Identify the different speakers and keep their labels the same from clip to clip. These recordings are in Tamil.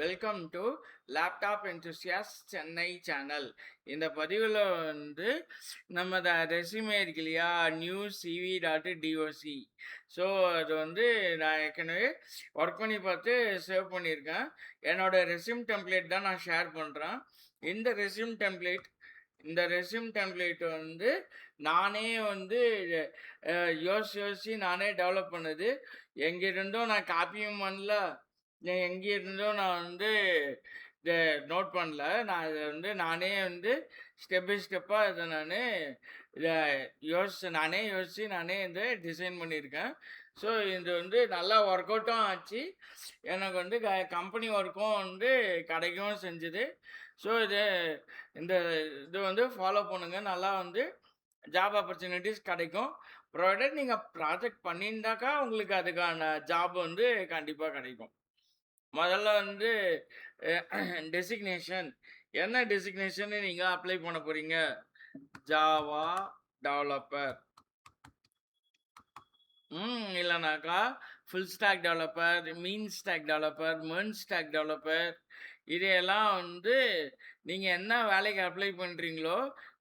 Speaker 1: Welcome to laptop enthusiast Chennai channel. இந்த பதிவில் வந்து நம்ம ரெஸ்யூமே இருக்கு இல்லையா, new CV dot DOC. So அது வந்து நான் ஏற்கனவே ஒர்க் பண்ணி பார்த்து சேவ் பண்ணியிருக்கேன். என்னோட ரெஸ்யூம் டெம்ப்ளேட் தான் நான் ஷேர் பண்ணுறேன். இந்த ரெஸ்யூம் டெம்ப்ளேட் வந்து நானே வந்து யோசிச்சு நானே டெவலப் பண்ணது. எங்கிருந்தும் நான் காப்பியும் பண்ணல, எங்கே இருந்தோ நான் வந்து இதை நோட் பண்ணல. நான் இதை வந்து நானே வந்து ஸ்டெப் பை ஸ்டெப்பாக இதை நான் இதை யோசித்து நானே இதை டிசைன் பண்ணியிருக்கேன். ஸோ இது வந்து நல்லா ஒர்க் அவுட்டும் ஆச்சு. எனக்கு வந்து கம்பெனி ஒர்க்கும் வந்து கிடைக்கவும் செஞ்சுது. ஸோ இந்த இது வந்து ஃபாலோ பண்ணுங்கள். நல்லா வந்து ஜாப் ஆப்பர்ச்சுனிட்டிஸ் கிடைக்கும். ப்ரொவைடட் நீங்கள் ப்ராஜெக்ட் பண்ணியிருந்தாக்கா உங்களுக்கு அதுக்கான ஜாப் வந்து கண்டிப்பாக கிடைக்கும். முதல்ல வந்து டெசிக்னேஷன் என்ன டெசிக்னேஷன் நீங்கள் அப்ளை பண்ண போகிறீங்க? Java developer. இல்லைனாக்கா ஃபுல் ஸ்டாக் டெவலப்பர், மீன் ஸ்டாக் டெவலப்பர், மெர்ன் ஸ்டாக் டெவலப்பர். இதையெல்லாம் வந்து நீங்கள் என்ன வேலைக்கு அப்ளை பண்ணுறீங்களோ,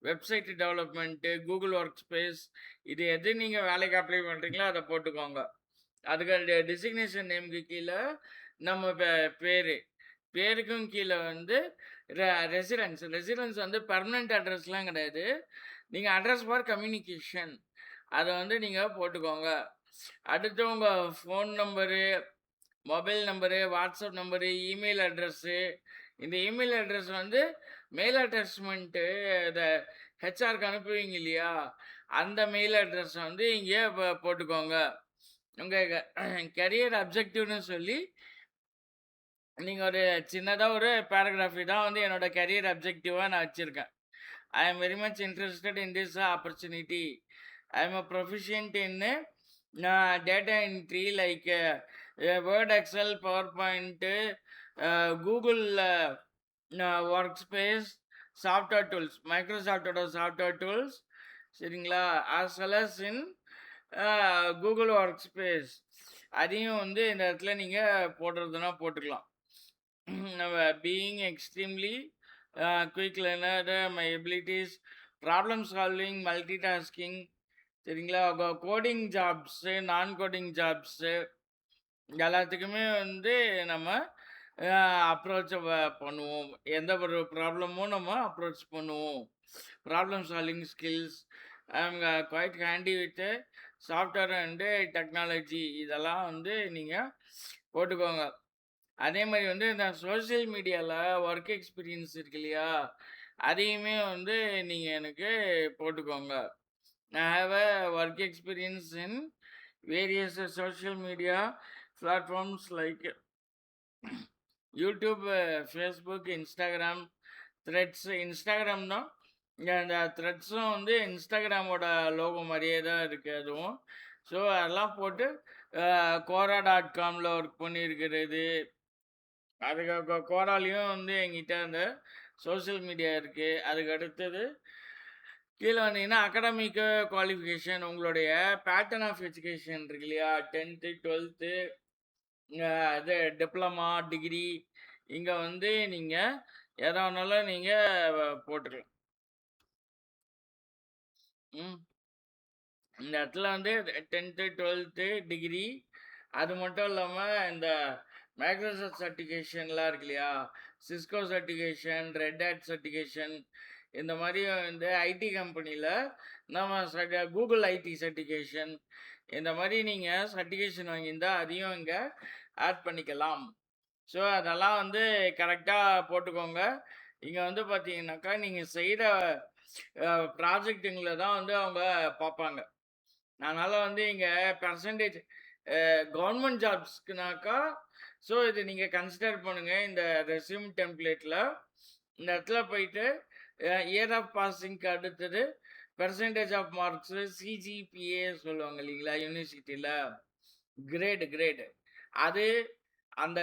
Speaker 1: website development, Google work space, இது எது நீங்கள் வேலைக்கு அப்ளை பண்ணுறீங்களோ அதை போட்டுக்கோங்க. அதுக்கு டெசிக்னேஷன் நேமுக்கு கீழே நம்ம பேருக்கும் கீழே வந்து ரெசிடென்ஸ் வந்து பர்மனெண்ட் அட்ரஸ்லாம் கிடையாது. நீங்கள் அட்ரஸ் ஃபார் கம்யூனிகேஷன் அதை வந்து நீங்கள் போட்டுக்கோங்க. அடுத்து உங்கள் phone number, mobile number, WhatsApp number, email address. இந்த இமெயில் அட்ரஸ் வந்து மெயில் அட்டாச்மெண்ட்டு இதை ஹெச்ஆருக்கு அனுப்புவீங்க இல்லையா, அந்த மெயில் அட்ரஸ் வந்து இங்கே போட்டுக்கோங்க. உங்கள் கரியர் அப்ஜெக்டிவ்னு சொல்லி நீங்கள் ஒரு சின்னதாக ஒரு பேராகிராஃபி தான் வந்து என்னோட கரியர் அப்ஜெக்டிவாக நான் வச்சுருக்கேன். I am very much interested in this opportunity. I am a proficient in data entry like Word, Excel, PowerPoint, Google Workspace, software tools, மைக்ரோசாஃப்டோட சாஃப்ட்வேர் டூல்ஸ், சரிங்களா, as well as in Google Workspace. அதையும் வந்து இந்த இடத்துல நீங்கள் போடுறதுனா போட்டுக்கலாம். நம்ம being extremely quick learner, my abilities, problem solving, multitasking, சரிங்களா, கோடிங் ஜாப்ஸு, நான் கோடிங் ஜாப்ஸு எல்லாத்துக்குமே வந்து நம்ம அப்ரோச் பண்ணுவோம். எந்த ஒரு ப்ராப்ளமும் நம்ம அப்ரோச் பண்ணுவோம். Problem solving skills, I am quite handy with software and technology. இதெல்லாம் வந்து நீங்கள் போட்டுக்கோங்க. அதே மாதிரி வந்து இந்த சோஷியல் மீடியாவில் ஒர்க் எக்ஸ்பீரியன்ஸ் இருக்கு இல்லையா, அதையுமே வந்து நீங்கள் எனக்கு போட்டுக்கோங்க. I have a work experience in various social media platforms like YouTube, Facebook, Instagram, Threads. Instagram தான் இந்த த்ரெட்ஸும் வந்து இன்ஸ்டாகிராமோட லோகோ மாதிரியே தான் இருக்குது அதுவும். ஸோ அதெல்லாம் போட்டு quora.comல ஒர்க் பண்ணியிருக்கிறது. அதுக்கு கோராலையும் வந்து எங்கிட்ட அந்த சோஷியல் மீடியா இருக்குது. அதுக்கு அடுத்தது கீழே வந்தீங்கன்னா அகாடமிக்கு குவாலிஃபிகேஷன், உங்களுடைய பேட்டர்ன் ஆஃப் எஜுகேஷன் இருக்கு இல்லையா, 10th 12th, இது டிப்ளமா, டிகிரி. இங்கே வந்து நீங்கள் எதை வேணாலும் நீங்கள் போட்டுக்கலாம். இந்த இடத்துல வந்து 10th 12th டிகிரி, அது மட்டும் இல்லாமல் இந்த மைக்ரோசாஃப்ட் சர்டிஃபிகேஷன்லாம் இருக்கு இல்லையா, Cisco certification, Red Hat certification, இந்த மாதிரி இந்த ஐடி கம்பெனியில் நம்ம கூகுள் ஐடி சர்டிஃபிகேஷன், இந்த மாதிரி நீங்கள் சர்டிஃபிகேஷன் வாங்கியிருந்தால் அதையும் இங்கே ஆட் பண்ணிக்கலாம். ஸோ அதெல்லாம் வந்து கரெக்டாக போட்டுக்கோங்க. இங்கே வந்து பார்த்தீங்கன்னாக்கா நீங்கள் செய்கிற ப்ராஜெக்ட்டுங்களை தான் வந்து அவங்க பார்ப்பாங்க. அதனால் வந்து இங்கே பெர்சன்டேஜ் கவர்மெண்ட் ஜாப்ஸ்க்குனாக்கா, ஸோ இது நீங்கள் கன்சிடர் பண்ணுங்கள். இந்த ரெஸ்யூம் டெம்ப்ளேட்டில் இந்த இடத்துல போயிட்டு இயர் ஆஃப் பாசிங்க்கு அடுத்தது பெர்சன்டேஜ் ஆஃப் மார்க்ஸு, சிஜிபிஏ சொல்லுவாங்க இல்லைங்களா யூனிவர்சிட்டியில், கிரேடு அது அந்த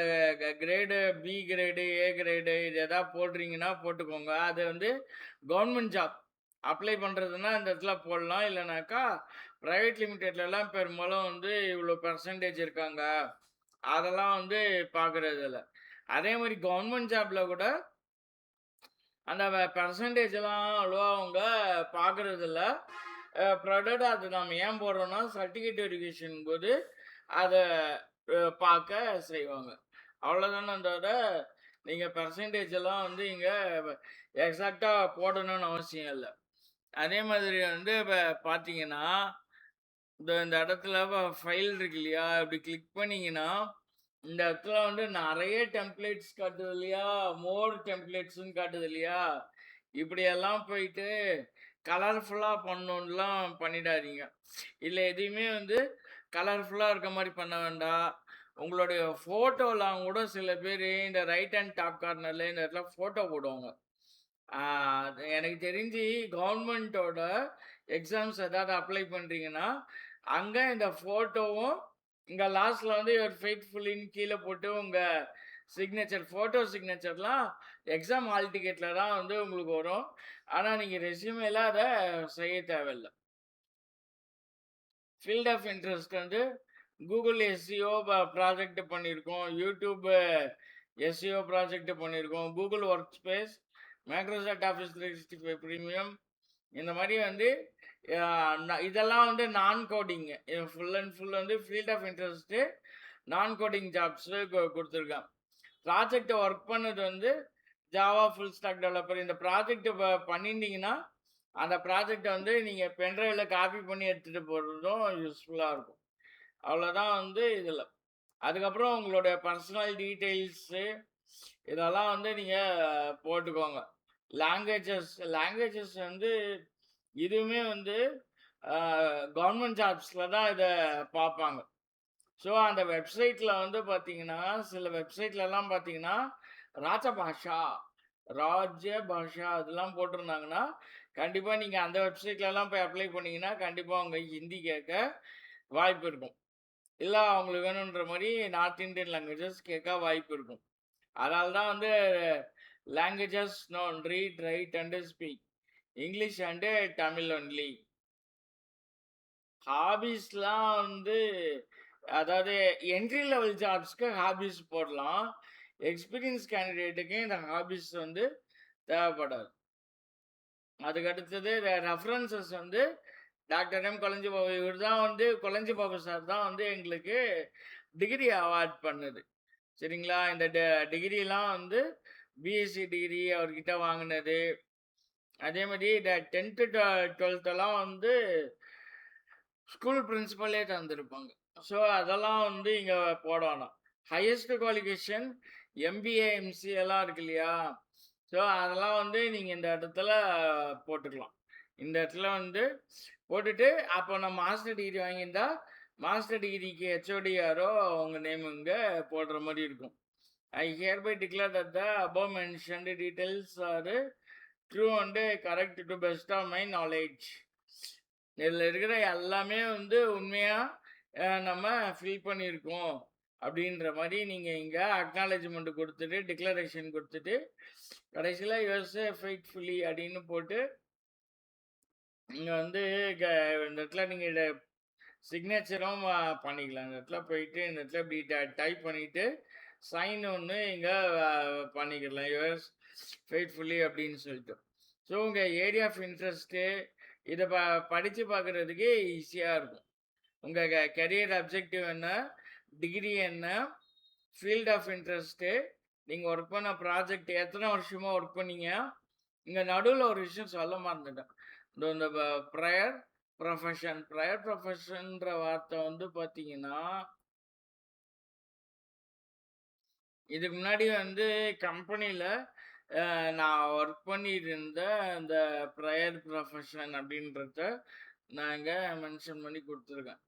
Speaker 1: grade, B grade, A grade, இது எதாவது போடுறீங்கன்னா போட்டுக்கோங்க. அது வந்து கவர்மெண்ட் ஜாப் அப்ளை பண்ணுறதுன்னா இந்த இடத்துல போடலாம். இல்லைனாக்கா ப்ரைவேட் லிமிடெட்லலாம் பெரும்பாலும் வந்து இவ்வளோ பெர்சன்டேஜ் இருக்காங்க, அதெல்லாம் வந்து பார்க்குறது இல்லை. அதே மாரி கவர்மெண்ட் ஜாப்ல கூட அந்த பெர்சன்டேஜ்லாம் அவ்வளவா அவங்க பார்க்கறதில்ல. ப்ரொடக்ட் அது நம்ம ஏன் போடுறோம்னா, சர்டிஃபிகேட் வெரிஃபிகேஷன் போது அத பார்க்க செய்வாங்க. அவ்வளோதானே தவிர, நீங்க பெர்சன்டேஜ் எல்லாம் வந்து இங்க எக்ஸாக்ட்டா போடணும்னு அவசியம் இல்ல. அதே மாதிரி வந்து இப்ப பார்த்தீங்கன்னா, இந்த இடத்துல ஃபைல் இருக்கு இல்லையா? இப்படி கிளிக் பண்ணீங்கன்னா, இந்த இடத்துல வந்து நெறைய டெம்ப்ளேட்ஸ் காட்டுது இல்லையா? மோர் டெம்ப்ளேட்ஸ்ன்னு காட்டுது இல்லையா? இப்படியெல்லாம் போயிட்டு கலர்ஃபுல்லா பண்ணணும்லாம் பண்ணிடாதீங்க. இதுல எதையுமே வந்து கலர்ஃபுல்லா இருக்க மாரி பண்ண வேண்டாம். உங்களுடைய ஃபோட்டோலாம் கூட சில பேரு இந்த ரைட் ஹேண்ட் டாப் கார்னர்ல இந்த இடத்துல ஃபோட்டோ போடுவாங்க. ஆ அது எனக்கு தெரிஞ்சு கவர்மெண்ட்டோட எக்ஸாம்ஸ் ஏதாவது அப்ளை பண்றீங்கன்னா, அங்க இந்த ஃபோட்டோவும், இங்க லாஸ்ட்ல வந்து யுவர் ஃபெய்த்ஃபுல்லின்னு கீழ போட்டு உங்க சிக்னேச்சர், ஃபோட்டோ சிக்னேச்சர்லாம் எக்ஸாம் ஹால் டிக்கெட்ல தான் வந்து உங்களுக்கு வரும். ஆனா நீங்க ரெஸ்யூமேல அத செய்ய தேவையில்ல. ஃபீல்ட் ஆஃப் இன்ட்ரெஸ்ட் வந்து கூகுள் எஸ்இஓ ப்ராஜெக்ட் பண்ணியிருக்கோம். யூடியூப் எஸ்இஓ ப்ராஜெக்ட் பண்ணியிருக்கோம். Google work space, Microsoft office 365 premium இந்த மாதிரி வந்து இதெல்லாம் வந்து நான் கோடிங் ஃபுல் அண்ட் ஃபுல் வந்து ஃபீல்ட் ஆஃப் இன்ட்ரெஸ்ட்டு நான் கோடிங் ஜாப்ஸ் கொடுத்துருக்கேன். ப்ராஜெக்ட் ஒர்க் பண்ணது வந்து ஜாவா ஃபுல் ஸ்டாக் டெவலப்பர். இந்த ப்ராஜெக்ட் பண்ணியிருந்தீங்கன்னா அந்த ப்ராஜெக்டை வந்து நீங்கள் பென்ட்ரைவில் காப்பி பண்ணி எடுத்துகிட்டு போகிறதும் யூஸ்ஃபுல்லாக இருக்கும். அவ்வளோதான் வந்து இதில். அதுக்கப்புறம் உங்களுடைய பர்சனல் டீட்டெயில்ஸு இதெல்லாம் வந்து நீங்கள் போட்டுக்கோங்க. லாங்குவேஜஸ் வந்து இதுவுமே வந்து கவர்மெண்ட் ஜாப்ஸில் தான் இதை பார்ப்பாங்க. ஸோ அந்த வெப்சைட்டில் வந்து பார்த்தீங்கன்னா, சில வெப்சைட்லலாம் பார்த்தீங்கன்னா, ராஜபாஷா ராஜபாஷா அதெல்லாம் போட்டிருந்தாங்கன்னா, கண்டிப்பாக நீங்கள் அந்த வெப்சைட்லலாம் போய் அப்ளை பண்ணீங்கன்னா, கண்டிப்பாக அவங்க ஹிந்தி கேட்க வாய்ப்பு இருக்கும். இல்லை அவங்களுக்கு வேணுன்ற மாதிரி நார்த் இந்தியன் லாங்குவேஜஸ் கேட்க வாய்ப்பு இருக்கும். அதனால தான் வந்து languages known read write and speak English and Tamil only. ஹாபீஸ்லாம் வந்து அதாவது என்ட்ரி லெவல் ஜாப்ஸ்க்கு ஹாபீஸ் போடலாம். எக்ஸ்பீரியன்ஸ் கேண்டிடேட்டுக்கு இந்த ஹாபீஸ் வந்து தேவைப்படாது. அதுக்கு அடுத்தது ரெஃபரன்சஸ் வந்து டாக்டர் எம் கொளஞ்சி பாபு இவர் தான் வந்து கொளஞ்சி பாபு சார் தான் வந்து எங்களுக்கு டிகிரி அவார்ட் பண்ணுது. சரிங்களா? இந்த டிகிரிலாம் வந்து பிஎஸ்சி டிகிரி அவர்கிட்ட வாங்கினது. அதே மாதிரி இந்த 10th 12th வந்து ஸ்கூல் பிரின்சிபலே தந்திருப்பாங்க. ஸோ அதெல்லாம் வந்து இங்கே போட வேணாம். ஹையஸ்ட் குவாலிஃபிகேஷன் எம்பிஏ எம்சிஏ எல்லாம் இருக்கு இல்லையா? ஸோ அதெல்லாம் வந்து நீங்கள் இந்த இடத்துல போட்டுக்கலாம். இந்த இடத்துல வந்து போட்டுட்டு அப்போ நான் மாஸ்டர் டிகிரி வாங்கியிருந்தா மாஸ்டர் டிகிரிக்கு ஹெச்ஓடி யாரோ அவங்க நேம் இங்கே போடுற மாதிரி இருக்கும். I hereby declare that the above mentioned details are true and correct to best of my knowledge. இதில் இருக்கிற எல்லாமே வந்து உண்மையாக நம்ம ஃபில் பண்ணியிருக்கோம் அப்படின்ற மாதிரி நீங்கள் இங்கே அக்னாலேஜ்மெண்ட் கொடுத்துட்டு டிக்ளரேஷன் கொடுத்துட்டு கடைசியில் யுஎஸ்ஏ ஃபெய்த்ஃபுல்லி அப்படின்னு போட்டு இங்கே வந்து இந்த இடத்துல நீங்கள் சிக்னேச்சரும் பண்ணிக்கலாம். இந்த இடத்துல போயிட்டு இந்த இடத்துல இப்படி டைப் பண்ணிவிட்டு சைன் ஒன்று இங்கே பண்ணிக்கலாம் யுஎஸ் ஃபெய்த்ஃபுல்லி அப்படின்னு சொல்லிட்டு. ஸோ உங்கள் ஏரியா ஆஃப் இன்ட்ரெஸ்ட்டு இதை படித்து பார்க்குறதுக்கு ஈஸியாக இருக்கும். உங்கள் கெரியர் அப்ஜெக்டிவ் என்ன, டிகிரி என்ன, ஃபீல்ட் ஆஃப் இன்ட்ரெஸ்ட்டு, நீங்கள் ஒர்க் பண்ண ப்ராஜெக்ட் எத்தனை வருஷமாக ஒர்க் பண்ணீங்க. இங்கே நடுவில் ஒரு விஷயம் சொல்ல மறந்துட்டேன். இந்த ப்ரையர் ப்ரொஃபஷன்ற வார்த்தை வந்து பார்த்தீங்கன்னா, இதுக்கு முன்னாடி வந்து கம்பெனியில் நான் ஒர்க் பண்ணிட்டு இருந்த இந்த ப்ரையர் ப்ரொஃபஷன் அப்படின்றத நான் இங்கே மென்ஷன் பண்ணி கொடுத்துருக்கேன்.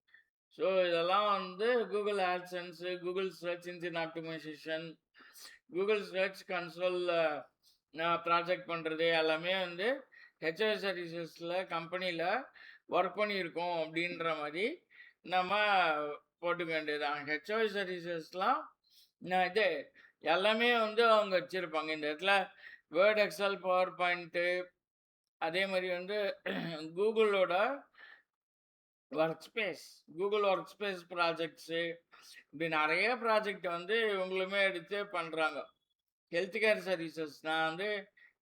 Speaker 1: ஸோ இதெல்லாம் வந்து Google AdSense, Google search engine optimisation, Google search console project பண்ணுறது எல்லாமே வந்து ஹெச்ஆர் சர்வீசஸில் கம்பெனியில் ஒர்க் பண்ணியிருக்கோம் அப்படின்ற மாதிரி நம்ம போட்டுக்க வேண்டியதுதான். ஹெச்ஆர் சர்வீசஸ்லாம் இது எல்லாமே வந்து அவங்க வச்சுருப்பாங்க. இந்த இடத்துல வேர்ட், எக்ஸல், பவர் பாயிண்ட்டு அதே மாதிரி வந்து கூகுளோட Workspace, Google Workspace ப்ராஜெக்ட்ஸு இப்படி நிறைய ப்ராஜெக்ட் வந்து இவங்களுமே எடுத்து பண்ணுறாங்க. Health care services. நான் வந்து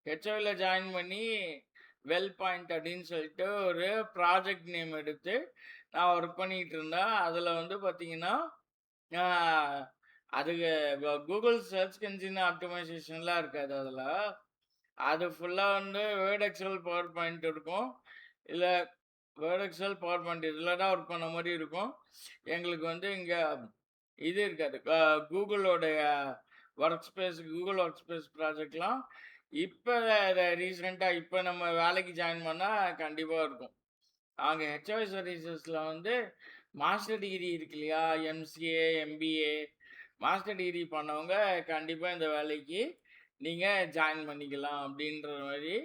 Speaker 1: ஹெச்ஓல ஜாயின் பண்ணி வெல் பாயிண்ட் அப்படின்னு சொல்லிட்டு ஒரு ப்ராஜெக்ட் நேம் எடுத்து நான் ஒர்க் பண்ணிட்டு இருந்தேன். அதில் வந்து பார்த்தீங்கன்னா அதுக்கு கூகுள் சர்ச் என்ஜின் ஆப்டிமைசேஷன்லாம் இருக்காது அதில். அது ஃபுல்லாக வந்து வேர்ட் எக்ஸல் பவர் பாயிண்ட் இருக்கும். இல்லை வேர்ட் எக்ஸல் பவர் பாயிண்ட் இதில் தான் ஒர்க் பண்ண மாதிரி இருக்கும். எங்களுக்கு வந்து இங்கே இது இருக்காது. கூகுளோடைய Workspace, Google Workspace ப்ராஜெக்ட்லாம் இப்போ ரீசெண்டாக இப்போ நம்ம வேலைக்கு ஜாயின் பண்ணால் கண்டிப்பாக இருக்கும். அங்கே ஹெச்ஓஐ சர்வீசஸில் வந்து மாஸ்டர் டிகிரி இருக்கு இல்லையா, எம்சிஏ, எம்பிஏ, மாஸ்டர் டிகிரி பண்ணவங்க கண்டிப்பாக இந்த வேலைக்கு நீங்கள் ஜாயின் பண்ணிக்கலாம் அப்படின்ற மாதிரி.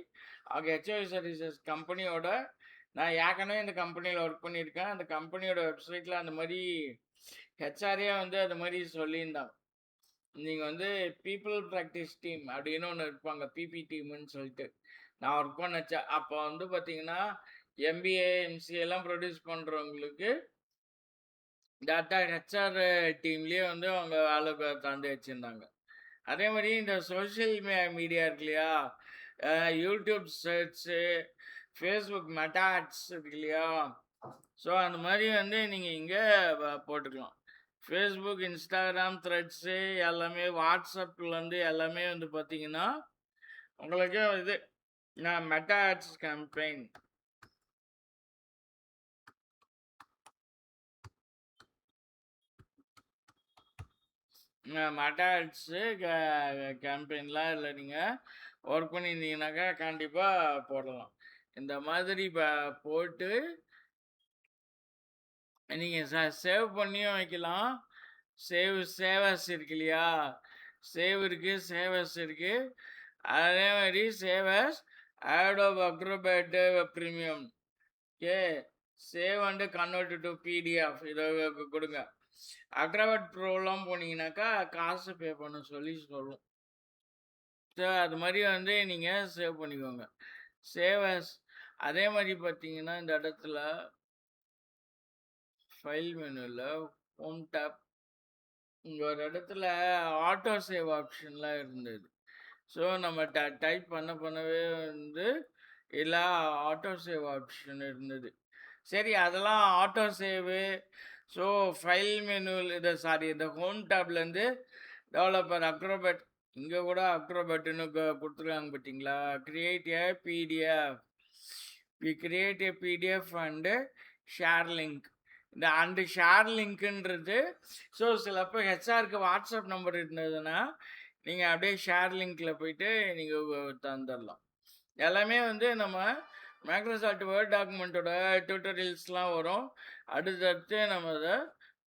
Speaker 1: அங்கே ஹெச்ஓஐ சர்வீசஸ் கம்பெனியோட நான் ஏற்கனவே இந்த கம்பெனியில் ஒர்க் பண்ணியிருக்கேன். அந்த கம்பெனியோட வெப்சைட்டில் அந்த மாதிரி ஹெச்ஆரே வந்து அது மாதிரி சொல்லியிருந்தாங்க. நீங்கள் வந்து பீப்புள் ப்ராக்டிஸ் டீம் அப்படின்னு ஒன்று இருப்பாங்க, பிபி டீம்னு சொல்லிட்டு. நான் ஒர்க் பண்ணச்சேன் அப்போ வந்து பார்த்தீங்கன்னா எம்பிஏ, எம்சிஏலாம் ப்ரொடியூஸ் பண்ணுறவங்களுக்கு டேட்டா ஹெச்ஆர் டீம்லேயே வந்து அவங்க வேலை தந்து வச்சுருந்தாங்க. அதே மாதிரி இந்த சோஷியல் மீடியா இருக்கு இல்லையா, YouTube search, Facebook Meta ads இருக்கு இல்லையா, ஸோ அந்த மாதிரி வந்து நீங்கள் இங்கே போட்டுக்கலாம். ஃபேஸ்புக், இன்ஸ்டாகிராம், த்ரெட்ஸு எல்லாமே, வாட்ஸ்அப்பில் வந்து எல்லாமே வந்து பார்த்தீங்கன்னா உங்களுக்கு இது Meta ads campaign. Meta ads கேம்பெயின்லாம் இல்லை, நீங்கள் ஒர்க் பண்ணியிருந்தீங்கன்னாக்கா கண்டிப்பாக போடலாம். இந்த மாதிரி போட்டு நீங்கள் சேவ் பண்ணியும் வைக்கலாம். சேவஸ் இருக்கு இல்லையா, சேவ் இருக்குது, சேவஸ் இருக்குது. அதே மாதிரி சேவஸ் Adobe Acrobat premium. Okay, save and convert to PDF இதை கொடுங்க. அக்ரோபேட் ப்ரோலாம் போனீங்கன்னாக்கா காசு பே பண்ண சொல்லி சொல்லும். ஸோ அது மாதிரி வந்து நீங்கள் சேவ் பண்ணிக்கோங்க. சேவஸ் அதே மாதிரி பார்த்தீங்கன்னா இந்த இடத்துல ஃபைல் மெனுவில் ஹோம் டேப் இங்கே ஒரு இடத்துல ஆட்டோ சேவ் ஆப்ஷன்லாம் இருந்தது. ஸோ நம்ம டைப் பண்ணவே வந்து எல்லாம் ஆட்டோ சேவ் ஆப்ஷன் இருந்தது. சரி, அதெல்லாம் ஆட்டோ சேவு. ஸோ ஃபைல் மெனுவில் இந்த ஹோம் டேப்லேருந்து டெவலப்பர் அக்ரோபேட், இங்கே கூட அக்ரோபேட்டுன்னு கொடுத்துருக்காங்க பார்த்தீங்களா, create A PDF, create A PDF and share link. இந்த அண்டு ஷேர் லிங்க்குன்றது, ஸோ சிலப்போ ஹெச்ஆருக்கு வாட்ஸ்அப் நம்பர் இருந்ததுன்னா நீங்கள் அப்படியே ஷேர் லிங்க்கில் போயிட்டு நீங்கள் தந்துடலாம். எல்லாமே வந்து நம்ம மைக்ரோசாஃப்ட் வேர்ட் டாக்குமெண்ட்டோட டியூட்டோரியல்ஸ்லாம் வரும், அடுத்தடுத்து நம்ம அதை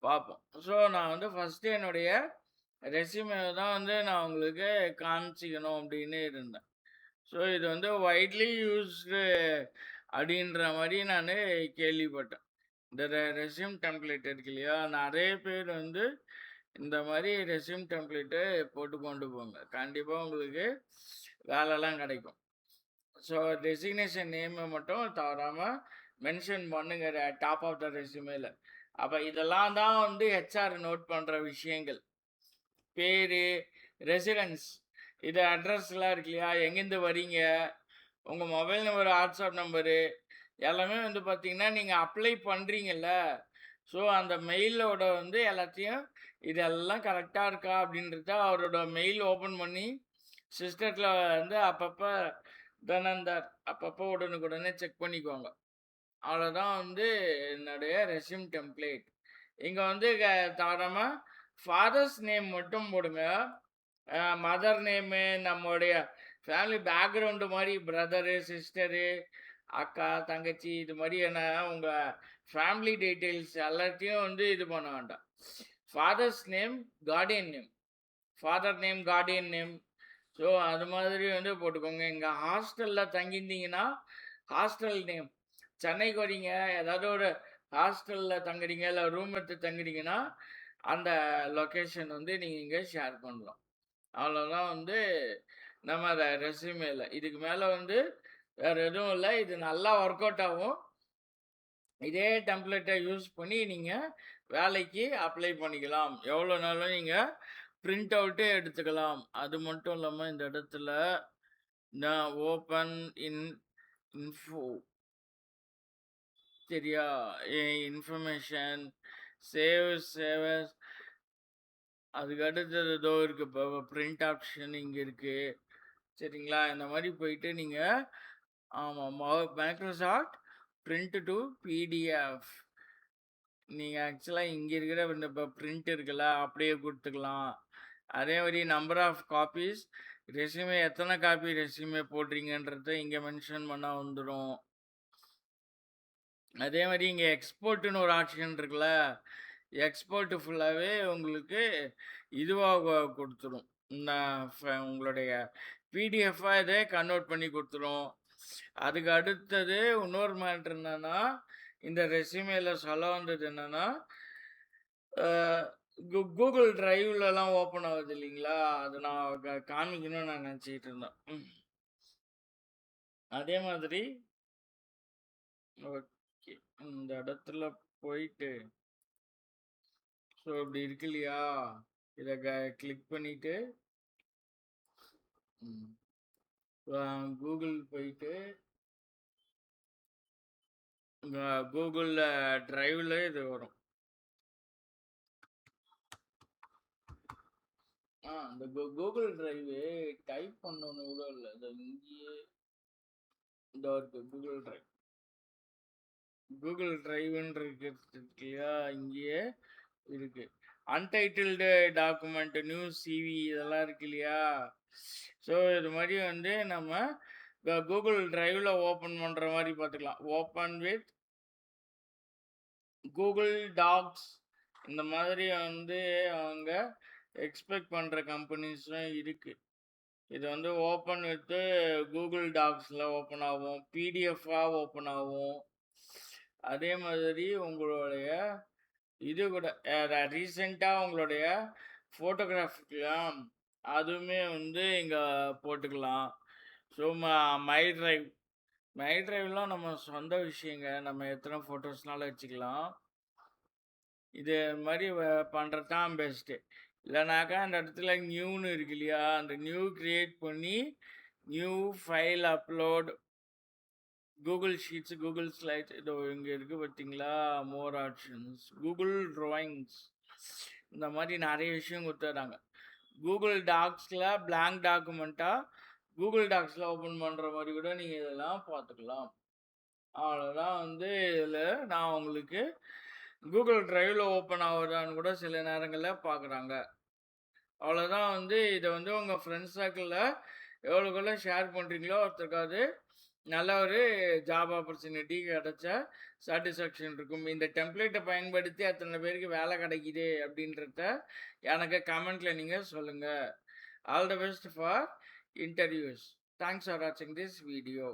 Speaker 1: பார்ப்போம். ஸோ நான் வந்து ஃபஸ்ட்டு என்னுடைய ரெஸ்யூமே தான் வந்து நான் உங்களுக்கு காமிச்சிக்கணும் அப்படின்னு இருந்தேன். ஸோ இது வந்து வைட்லி யூஸ்டு அப்படின்ற மாதிரி நான் கேள்விப்பட்டேன். இந்த ரெஸ்யூம் டெம்ப்ளேட் இருக்கு இல்லையா, நிறைய பேர் வந்து இந்த மாதிரி ரெஸ்யூம் டெம்ப்ளேட்டு போட்டு கொண்டு போங்க, கண்டிப்பாக உங்களுக்கு வேலைலாம் கிடைக்கும். ஸோ டெசிக்னேஷன் நேமை மட்டும் தவறாமல் மென்ஷன் பண்ணுங்க டாப் ஆஃப் த ரெஸ்யூமேல. அப்போ இதெல்லாம் தான் வந்து ஹெச்ஆர் நோட் பண்ணுற விஷயங்கள். பேர், ரெசிடென்ஸ், இது அட்ரஸ்லாம் இருக்கு இல்லையா, எங்கேருந்து வரீங்க, உங்கள் மொபைல் நம்பர், வாட்ஸ்அப் நம்பரு எல்லாமே வந்து பார்த்தீங்கன்னா நீங்கள் அப்ளை பண்ணுறீங்கல்ல, ஸோ அந்த மெயிலோட வந்து எல்லாத்தையும் இதெல்லாம் கரெக்டாக இருக்கா அப்படின்றத அவரோட மெயில் ஓப்பன் பண்ணி சிஸ்டத்தில் வந்து அப்பப்போ அப்பப்போ உடனுக்குடனே செக் பண்ணிக்குவாங்க. அவ்வளோதான் வந்து என்னுடைய ரெஸ்யூம் டெம்ப்ளேட். இங்கே வந்து தவறாமல் ஃபாதர்ஸ் நேம் மட்டும் போடுங்க. மதர் நேமு, நம்மளுடைய ஃபேமிலி பேக்ரவுண்டு மாதிரி பிரதரு, சிஸ்டரு, அக்கா, தங்கச்சி, இது மாதிரியான உங்கள் ஃபேமிலி டீட்டெயில்ஸ் எல்லாத்தையும் வந்து இது பண்ண வேண்டாம். Father's name, Guardian name, father name, Guardian name, so அது மாதிரி வந்து போட்டுக்கோங்க. இங்கே ஹாஸ்டலில் தங்கியிருந்தீங்கன்னா ஹாஸ்டல் நேம், சென்னைக்கு வரீங்க ஏதாவது ஒரு ஹாஸ்டலில் தங்குறீங்க இல்லை ரூம் எடுத்து தங்குறீங்கன்னா அந்த லொக்கேஷன் வந்து நீங்கள் இங்கே ஷேர் பண்ணலாம். அவ்வளோதான் வந்து நம்ம அதை ரெஸ்யூமேல. இதுக்கு மேலே வந்து வேறு எதுவும் இல்லை. இது நல்லா ஒர்க் அவுட் ஆகும். இதே டெம்ப்ளேட்டை யூஸ் பண்ணி நீங்கள் வேலைக்கு அப்ளை பண்ணிக்கலாம். எவ்வளோ நாளும் நீங்கள் பிரிண்ட் அவுட்டே எடுத்துக்கலாம். அது மட்டும் இல்லாம இந்த இடத்துல நான் ஓப்பன் இன்ஃபோ சரியா? இன்ஃபர்மேஷன், சேவ் அதுக்கு அடுத்தது இதோ இருக்கு. பிரிண்ட் ஆப்ஷன் இங்க இருக்கு. சரிங்களா? இந்த மாரி போயிட்டு நீங்க ஆமா. Microsoft print to PDF. நீங்க ஆக்சுவலா இங்க இருக்கிற இந்த பிரிண்ட் இருக்குல்ல, அப்படியே குடுத்துக்கலாம். அதே மாரி நம்பர் ஆஃப் காப்பீஸ், ரெஸ்யூமே எத்தனை காப்பி ரெஸ்யூமே போடுறீங்கன்றத இங்க மென்ஷன் பண்ணா வந்துரும். அதே மாரி இங்க எக்ஸ்போர்ட்ன்னு ஒரு ஆப்ஷன் இருக்குல்ல, எக்ஸ்போர்ட் ஃபுல்லாவே உங்களுக்கு இதுவா குடுத்துரும். உங்களுடைய பிடிஎஃப்பா இதை கன்வெர்ட் பண்ணி குடுத்துரும். அதுக்கு அடுத்தது இன்னொரு மேட்டர் என்னன்னா, இந்த ரெஸ்யூமேல சொல்ல வந்தது என்னன்னா, கூகுள் டிரைவ்லலாம் ஓப்பன் ஆகுது இல்லைங்களா? அது நான் காமிக்கணும்னு நான் நினச்சிக்கிட்டு இருந்தேன். அதே மாதிரி ஓகே. இந்த இடத்துல போயிட்டு ஸோ இப்படி இருக்கு இல்லையா? இதை கிளிக் பண்ணிட்டு கூகுள் போயிட்டு கூகுளில் டிரைவில் இது வரும். இந்த கூகுள் டிரைவ் டைப் பண்ணணும் கூட இல்லை. அது இங்கேயே இந்த இருக்கு கூகுள் டிரைவ். கூகுள் டிரைவ்ன்னு இருக்கு இல்லையா? இங்கேயே இருக்கு. அன்டைட்டில்டு டாக்குமெண்ட், நியூஸ், சிவி இதெல்லாம் இருக்கு இல்லையா? ஸோ இது மாதிரி வந்து நம்ம கூகுள் டிரைவில் ஓப்பன் பண்ணுற மாதிரி பார்த்துக்கலாம். ஓப்பன் வித் கூகுள் டாக்ஸ் இந்த மாதிரி வந்து அவங்க எக்ஸ்பெக்ட் பண்ணுற கம்பெனிஸும் இருக்குது. இது வந்து ஓப்பன் வித்து கூகுள் டாக்ஸில் ஓப்பன் ஆகும், பிடிஎஃபாக ஓப்பன் ஆகும். அதே மாதிரி உங்களுடைய இது கூட ரீசெண்டாக உங்களுடைய ஃபோட்டோகிராஃபிக்கலாம் அதுவுமே வந்து இங்கே போட்டுக்கலாம். ஸோ மை ட்ரைவ்லாம் நம்ம சொந்த விஷயங்க. நம்ம எத்தனை ஃபோட்டோஸ்னாலும் வச்சுக்கலாம். இது மாதிரி பண்ணுறது தான் பெஸ்ட்டு. இல்லைனாக்கா அந்த இடத்துல நியூன்னு இருக்கு இல்லையா? அந்த நியூ கிரியேட் பண்ணி new file upload Google sheets, Google slides இதோ இங்கே இருக்குது பார்த்தீங்களா? மோர் ஆப்ஷன்ஸ், கூகுள் ட்ராயிங்ஸ் இந்த மாதிரி நிறைய விஷயம் கொடுத்துட்றாங்க. கூகுள் டாக்ஸில் பிளாங்க் டாக்குமெண்ட்டாக கூகுள் டாக்ஸில் ஓப்பன் பண்ணுற மாதிரி கூட நீங்கள் இதெல்லாம் பார்த்துக்கலாம். அவ்வளோதான் வந்து இதில் நான் உங்களுக்கு கூகுள் டிரைவில் ஓப்பன் ஆகுதான்னு கூட சில நேரங்களில் பார்க்குறாங்க. அவ்வளோதான் வந்து இதை வந்து உங்கள் ஃப்ரெண்ட்ஸ் சர்க்கிளில் எவ்வளோக்குள்ள ஷேர் பண்ணுறீங்களோ ஒருத்தருக்காவது நல்ல ஒரு ஜாப் ஆப்பர்ச்சுனிட்டி கிடைச்ச சாட்டிஸ்ஃபேக்ஷன் இருக்கும். இந்த டெம்ப்ளேட்டை பயன்படுத்தி அத்தனை பேருக்கு வேலை கிடைக்குது அப்படின்றத எனக்கு கமெண்ட்டில் நீங்கள் சொல்லுங்கள். All the best for interviews. Thanks for வாட்சிங் திஸ் வீடியோ.